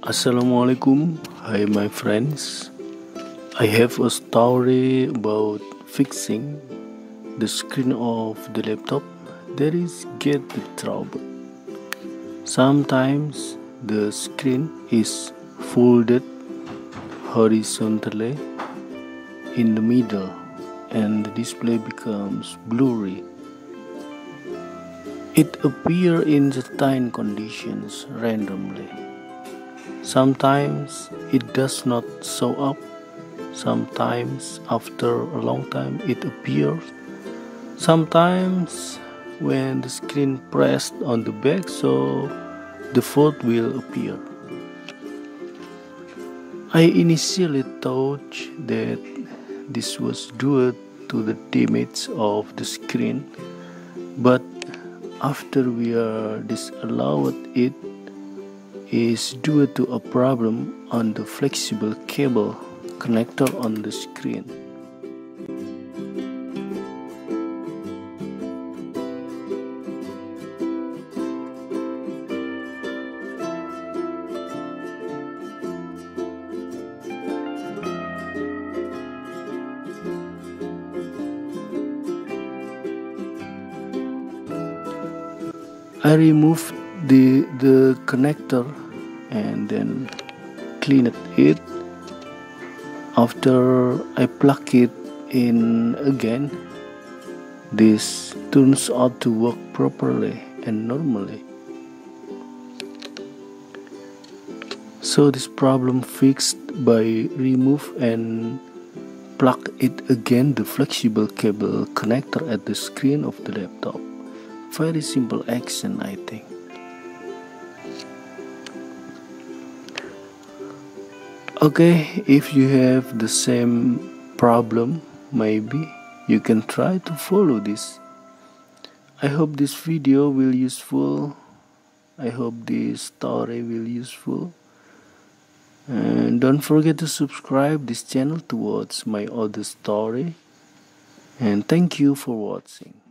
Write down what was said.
Assalamualaikum, hi my friends. I have a story about fixing the screen of the laptop that is get the trouble. Sometimes the screen is folded horizontally in the middle and the display becomes blurry. It appears in certain conditions randomly. Sometimes it does not show up. Sometimes after a long time it appears. Sometimes when the screen pressed on the back, so the fault will appear. I initially thought that this was due to the damage of the screen, but after we are disallowed it is due to a problem on the flexible cable connector on the screen. I removed the connector and then cleaned it. After I plug it in again, this turns out to work properly and normally. So this problem fixed by remove and plug it again the flexible cable connector at the screen of the laptop. Very simple action, I think. Okay, if you have the same problem, maybe you can try to follow this. I hope this video will useful. I hope this story will useful. And don't forget to subscribe this channel to watch my other story. And thank you for watching.